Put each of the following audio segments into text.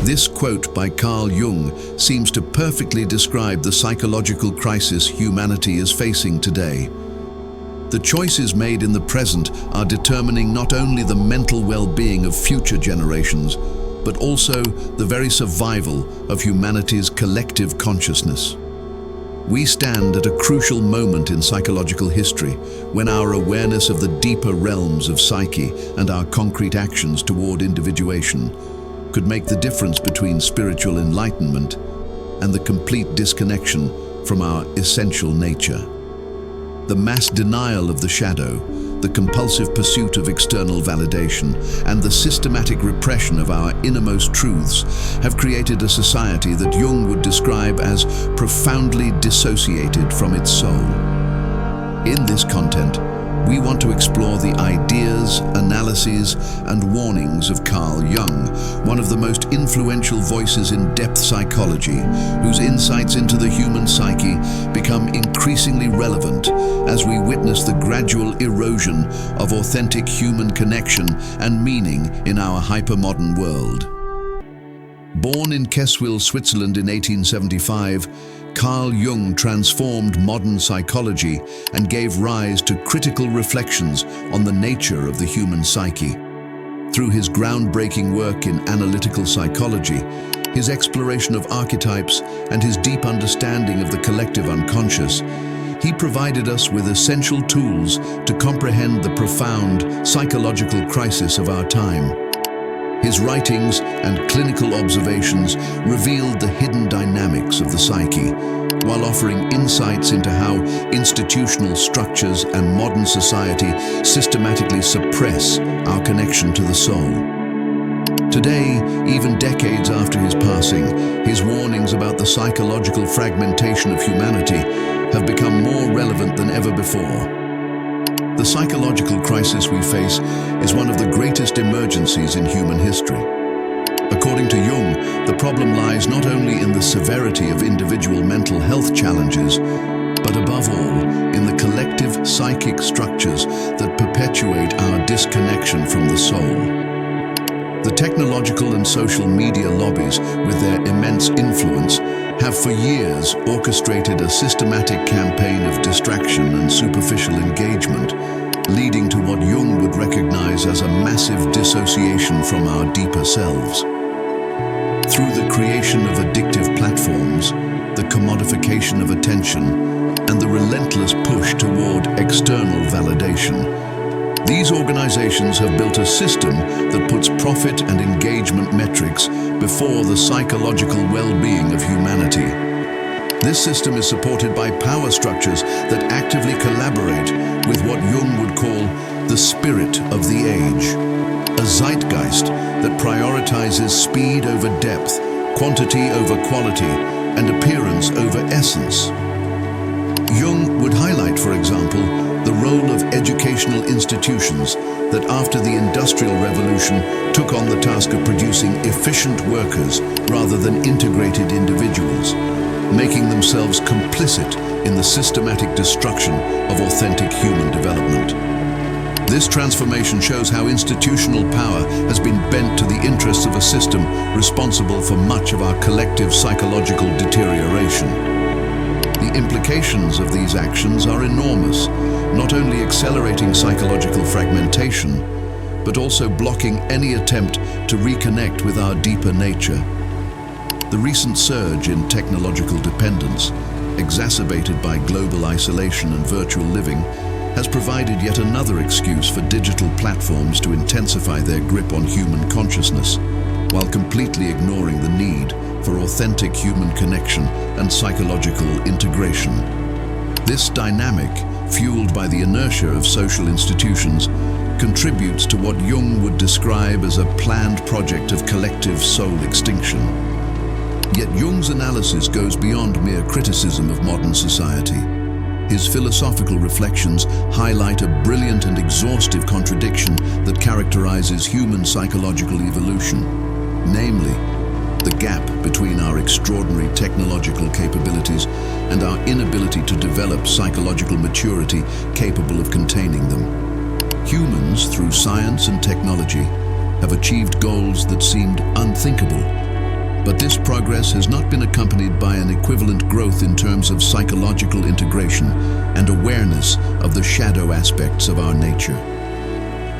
This quote by Carl Jung seems to perfectly describe the psychological crisis humanity is facing today. The choices made in the present are determining not only the mental well-being of future generations, but also the very survival of humanity's collective consciousness. We stand at a crucial moment in psychological history when our awareness of the deeper realms of psyche and our concrete actions toward individuation could make the difference between spiritual enlightenment and the complete disconnection from our essential nature. The mass denial of the shadow, the compulsive pursuit of external validation, and the systematic repression of our innermost truths have created a society that Jung would describe as profoundly dissociated from its soul. In this content, we want to explore the ideas, analyses, and warnings of Carl Jung, one of the most influential voices in depth psychology, whose insights into the human psyche become increasingly relevant as we witness the gradual erosion of authentic human connection and meaning in our hypermodern world. Born in Keswil, Switzerland in 1875, Carl Jung transformed modern psychology and gave rise to critical reflections on the nature of the human psyche. Through his groundbreaking work in analytical psychology, his exploration of archetypes, and his deep understanding of the collective unconscious, he provided us with essential tools to comprehend the profound psychological crisis of our time. His writings and clinical observations revealed the hidden dynamics of the psyche, while offering insights into how institutional structures and modern society systematically suppress our connection to the soul. Today, even decades after his passing, his warnings about the psychological fragmentation of humanity have become more relevant than ever before. The psychological crisis we face is one of the greatest emergencies in human history. According to Jung, the problem lies not only in the severity of individual mental health challenges, but above all, in the collective psychic structures that perpetuate our disconnection from the soul. The technological and social media lobbies, with their immense influence, have for years orchestrated a systematic campaign of distraction and superficial engagement, leading to what Jung would recognize as a massive dissociation from our deeper selves. Through the creation of addictive platforms, the commodification of attention, and the relentless push toward external validation, these organizations have built a system that puts profit and engagement metrics before the psychological well-being of humanity. This system is supported by power structures that actively collaborate with what Jung would call the spirit of the age, a zeitgeist that prioritizes speed over depth, quantity over quality, and appearance over essence. Jung would highlight, for example, the role of educational institutions that after the Industrial Revolution took on the task of producing efficient workers rather than integrated individuals, making themselves complicit in the systematic destruction of authentic human development. This transformation shows how institutional power has been bent to the interests of a system responsible for much of our collective psychological deterioration. The implications of these actions are enormous, not only accelerating psychological fragmentation, but also blocking any attempt to reconnect with our deeper nature. The recent surge in technological dependence, exacerbated by global isolation and virtual living, has provided yet another excuse for digital platforms to intensify their grip on human consciousness, while completely ignoring the need for authentic human connection and psychological integration. This dynamic, fueled by the inertia of social institutions, contributes to what Jung would describe as a planned project of collective soul extinction. Yet Jung's analysis goes beyond mere criticism of modern society. His philosophical reflections highlight a brilliant and exhaustive contradiction that characterizes human psychological evolution, namely, the gap between our extraordinary technological capabilities and our inability to develop psychological maturity capable of containing them. Humans, through science and technology, have achieved goals that seemed unthinkable, But this progress has not been accompanied by an equivalent growth in terms of psychological integration and awareness of the shadow aspects of our nature.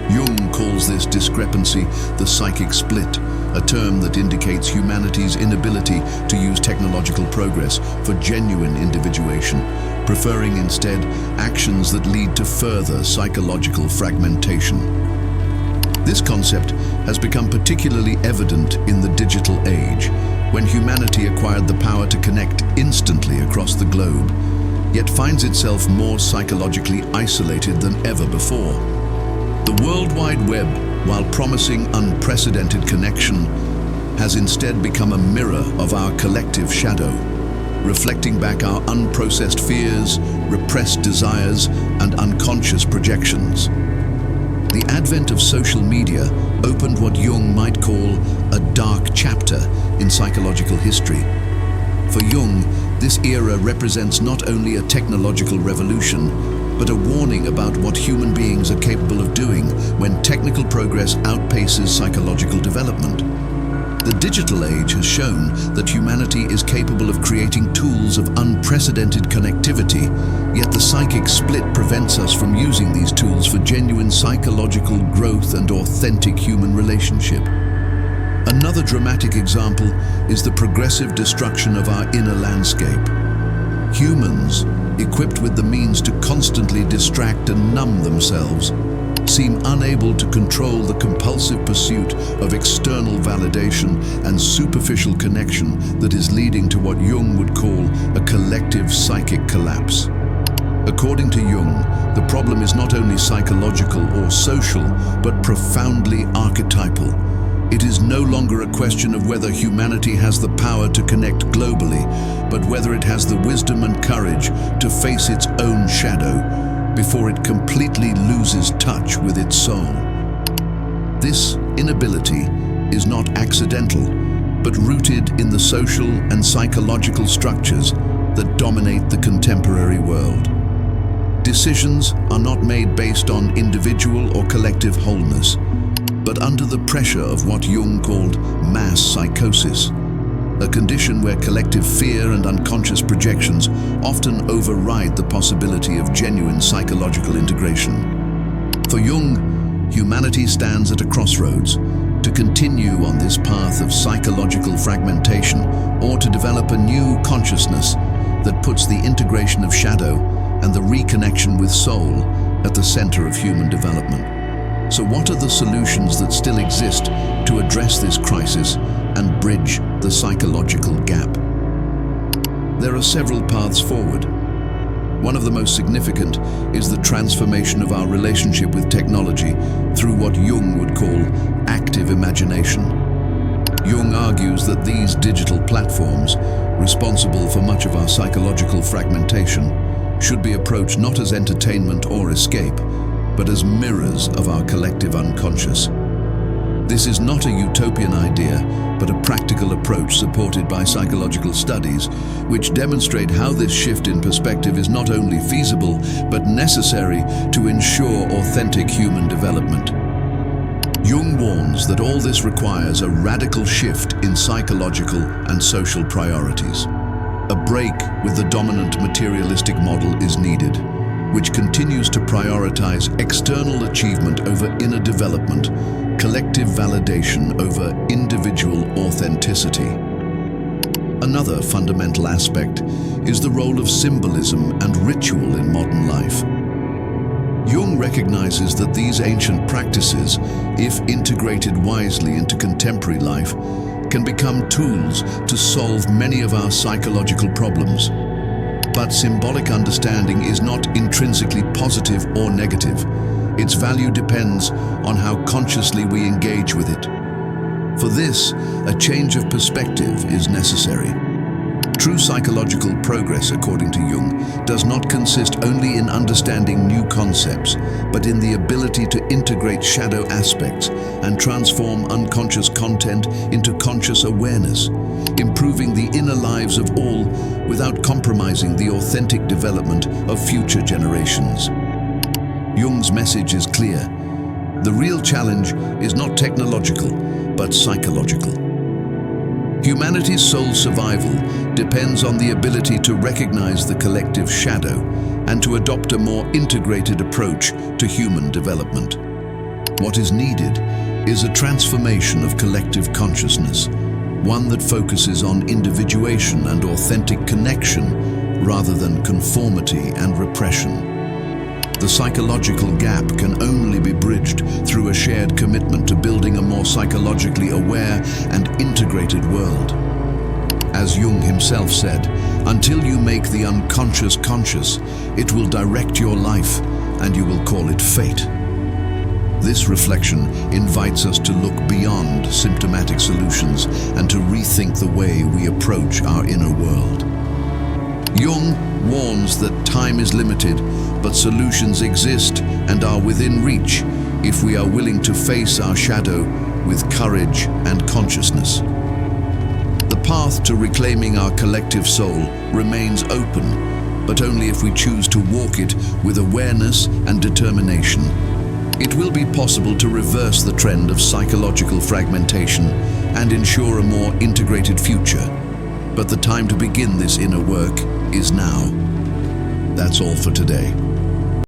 Jung calls this discrepancy the psychic split, a term that indicates humanity's inability to use technological progress for genuine individuation, preferring instead actions that lead to further psychological fragmentation. This concept has become particularly evident in the digital age, when humanity acquired the power to connect instantly across the globe, yet finds itself more psychologically isolated than ever before. The World Wide Web, while promising unprecedented connection, has instead become a mirror of our collective shadow, reflecting back our unprocessed fears, repressed desires, and unconscious projections. The advent of social media opened what Jung might call a dark chapter in psychological history. For Jung, this era represents not only a technological revolution, but a warning about what human beings are capable of doing when technical progress outpaces psychological development. The digital age has shown that humanity is capable of creating tools of unprecedented connectivity, yet the psychic split prevents us from using these tools for genuine psychological growth and authentic human relationship. Another dramatic example is the progressive destruction of our inner landscape. Humans, equipped with the means to constantly distract and numb themselves, seem unable to control the compulsive pursuit of external validation and superficial connection that is leading to what Jung would call a collective psychic collapse. According to Jung, the problem is not only psychological or social, but profoundly archetypal. It is no longer a question of whether humanity has the power to connect globally, but whether it has the wisdom and courage to face its own shadow before it completely loses touch with its soul. This inability is not accidental, but rooted in the social and psychological structures that dominate the contemporary world. Decisions are not made based on individual or collective wholeness, but under the pressure of what Jung called mass psychosis, a condition where collective fear and unconscious projections often override the possibility of genuine psychological integration. For Jung, humanity stands at a crossroads: to continue on this path of psychological fragmentation or to develop a new consciousness that puts the integration of shadow and the reconnection with soul at the center of human development. So what are the solutions that still exist to address this crisis and bridge the psychological gap? There are several paths forward. One of the most significant is the transformation of our relationship with technology through what Jung would call active imagination. Jung argues that these digital platforms, responsible for much of our psychological fragmentation, should be approached not as entertainment or escape, but as mirrors of our collective unconscious. This is not a utopian idea, but a practical approach supported by psychological studies, which demonstrate how this shift in perspective is not only feasible, but necessary to ensure authentic human development. Jung warns that all this requires a radical shift in psychological and social priorities. A break with the dominant materialistic model is needed, which continues to prioritize external achievement over inner development, collective validation over individual authenticity. Another fundamental aspect is the role of symbolism and ritual in modern life. Jung recognizes that these ancient practices, if integrated wisely into contemporary life, can become tools to solve many of our psychological problems. But symbolic understanding is not intrinsically positive or negative. Its value depends on how consciously we engage with it. For this, a change of perspective is necessary. True psychological progress, according to Jung, does not consist only in understanding new concepts, but in the ability to integrate shadow aspects and transform unconscious content into conscious awareness, improving the inner lives of all without compromising the authentic development of future generations. Jung's message is clear. The real challenge is not technological, but psychological. Humanity's sole survival depends on the ability to recognize the collective shadow and to adopt a more integrated approach to human development. What is needed is a transformation of collective consciousness, one that focuses on individuation and authentic connection rather than conformity and repression. The psychological gap can only be bridged through a shared commitment to building a more psychologically aware and integrated world. As Jung himself said, until you make the unconscious conscious, it will direct your life and you will call it fate. This reflection invites us to look beyond symptomatic solutions and to rethink the way we approach our inner world. Jung warns that time is limited, but solutions exist and are within reach if we are willing to face our shadow with courage and consciousness. The path to reclaiming our collective soul remains open, but only if we choose to walk it with awareness and determination. It will be possible to reverse the trend of psychological fragmentation and ensure a more integrated future. But the time to begin this inner work is now. That's all for today.